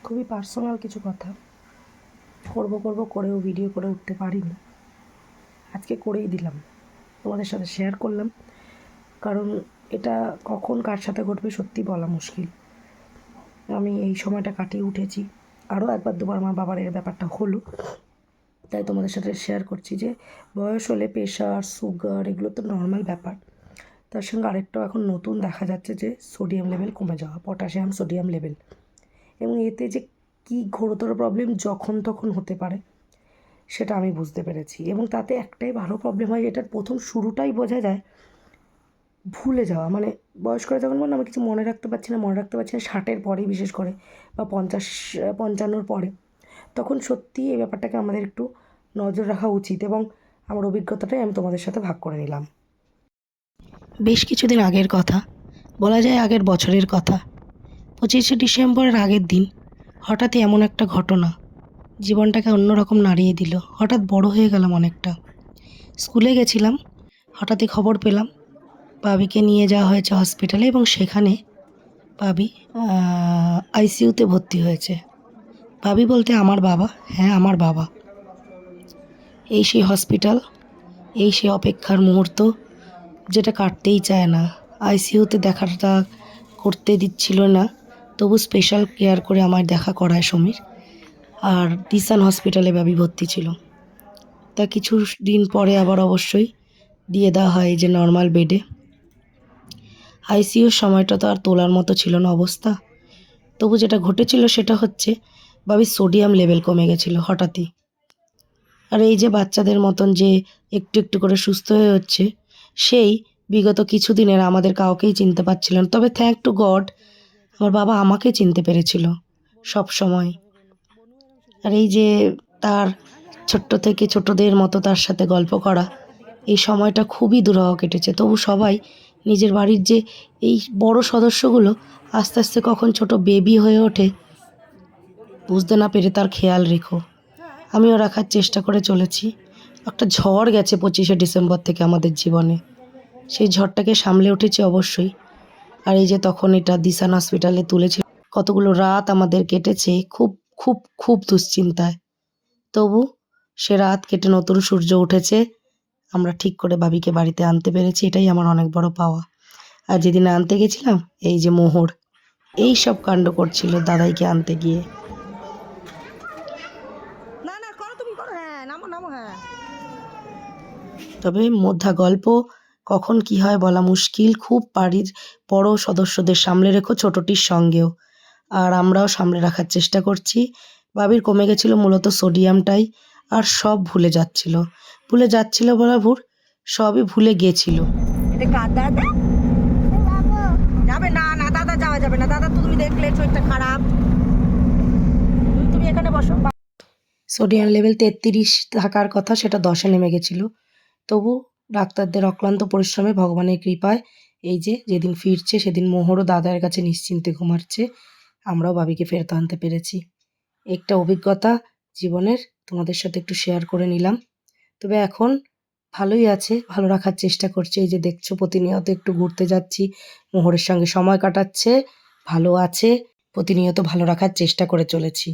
খুবই পার্সোনাল কিছু কথা করব করেও ভিডিও করে উঠতে পারিনি। আজকে করেই দিলাম, তোমাদের সাথে শেয়ার করলাম। কারণ এটা কখন কার সাথে ঘটবে সত্যি বলা মুশকিল। আমি এই সময়টা কাটিয়ে উঠেছি, আরও একবার দুবার আমার বাবার এর ব্যাপারটা হলো, তাই তোমাদের সাথে শেয়ার করছি যে বয়স হলে প্রেশার, সুগার এগুলো তো নর্মাল ব্যাপার। তার সঙ্গে আরেকটাও এখন নতুন দেখা যাচ্ছে যে সোডিয়াম লেভেল কমে যাওয়া, পটাশিয়াম সোডিয়াম লেভেল। এবং এতে যে কী ঘোরতর প্রবলেম যখন তখন হতে পারে সেটা আমি বুঝতে পেরেছি। এবং তাতে একটাই ভালো প্রবলেম হয়, এটার প্রথম শুরুটাই বোঝা যায়, ভুলে যাওয়া। মানে বয়স্করা যখন বলেন আমি কিছু মনে রাখতে পারছি না 60-এর পরেই বিশেষ করে, বা 50-55-র পরে, তখন সত্যিই এই ব্যাপারটাকে আমাদের একটু নজর রাখা উচিত। এবং আমার অভিজ্ঞতাটাই আমি তোমাদের সাথে ভাগ করে নিলাম। বেশ কিছুদিন আগের কথা, বলা যায় আগের বছরের কথা। 25শে ডিসেম্বরের আগের দিন হঠাৎই এমন একটা ঘটনা জীবনটাকে অন্যরকম নাড়িয়ে দিল। হঠাৎ বড় হয়ে গেলাম অনেকটা। স্কুলে গেছিলাম, হঠাৎই খবর পেলাম বাবিকে নিয়ে যাওয়া হয়েছে হসপিটালে এবং সেখানে বাবি আইসিইউতে ভর্তি হয়েছে। বাবি বলতে আমার বাবা, হ্যাঁ আমার বাবা। এই সেই হসপিটাল, এই সেই অপেক্ষার মুহূর্ত যেটা কাটতেই চায় না। আইসিইউতে দেখাটা করতে দিচ্ছিল না, তবু স্পেশাল কেয়ার করে আমার দেখা করায় সমীর। আর দিসান হসপিটালে বাবি ভর্তি ছিল। তা কিছু দিন পরে আবার অবশ্যই দিয়ে দেওয়া হয় এই যে নর্মাল বেডে। আইসিইউর সময়টা তো আর তোলার মতো ছিল না অবস্থা। তবু যেটা ঘটেছিল সেটা হচ্ছে বাবির সোডিয়াম লেভেল কমে গেছিলো হঠাৎই। আর এই যে বাচ্চাদের মতন যে একটু একটু করে সুস্থ হয়ে হচ্ছে, সেই বিগত কিছুদিনের আমাদের কাউকেই চিনতে পারছিল না। তবে থ্যাঙ্ক টু গড আমার বাবা আমাকে চিনতে পেরেছিল সব সময়। আর এই যে তার ছোট্ট থেকে ছোটদের মতো তার সাথে গল্প করা, এই সময়টা খুবই দুরূহ কেটেছে। তবু সবাই নিজের বাড়ির যে এই বড় সদস্যগুলো আস্তে আস্তে কখন ছোট বেবি হয়ে ওঠে বুঝতে না পেরে তার খেয়াল রেখো। আমিও রাখার চেষ্টা করে চলেছি। একটা ঝড় গেছে 25শে ডিসেম্বর থেকে আমাদের জীবনে, সেই ঝড়টাকে সামলে উঠেছি অবশ্যই। আর এই যে তখন এটা দিসান হসপিটালে তুলেছিল, কতগুলো রাত আমাদের কেটেছে খুব খুব খুব দুশ্চিন্তায়। তবু সে রাত কেটে নতুন সূর্য উঠেছে, আমরা ঠিক করে বাবিকে বাড়িতে আনতে পেরেছি, এটাই আমার অনেক বড় পাওয়া। আর যেদিন আনতে গেছিলাম এই যে মোহর এই সব কাণ্ড করছিল দাদাইকে আনতে গিয়ে। তবে মধ্যা গল্প কখন কি হয় বলা মুশকিল। খুব বাড়ির বড় সদস্যদের সামলে রেখো, ছোটটির সঙ্গেও। আর আমরাও সামলে রাখার চেষ্টা করছি। বাবির কমে গেছিল মূলত সোডিয়ামটাই, আর সব ভুলে যাচ্ছিল বলা ভুল, সবই ভুলে গেছিল। এটা কার দাদা? যাবে না, না দাদা যাওয়া যাবে না। দাদা তো তুমি দেখলে শরীরটা খারাপ। তুমি এখানে বসো। সোডিয়াম লেভেল 33 থাকার কথা, সেটা 10-এ নেমে গেছিল। তবু ডাক্তারদের অক্লান্ত পরিশ্রমে, ভগবানের কৃপায় এই যে যেদিন ফিরছে সেদিন মোহরও দাদার কাছে নিশ্চিন্তে ঘুমাচ্ছে। আমরাও বাবিকে ফেরত আনতে পেরেছি। একটা অভিজ্ঞতা জীবনের তোমাদের সাথে একটু শেয়ার করে নিলাম। তবে এখন ভালোই আছে, ভালো রাখার চেষ্টা করছি। এই যে দেখছো প্রতিনিয়ত একটু ঘুরতে যাচ্ছি, মোহরের সঙ্গে সময় কাটাচ্ছে, ভালো আছে, প্রতিনিয়ত ভালো রাখার চেষ্টা করে চলেছি।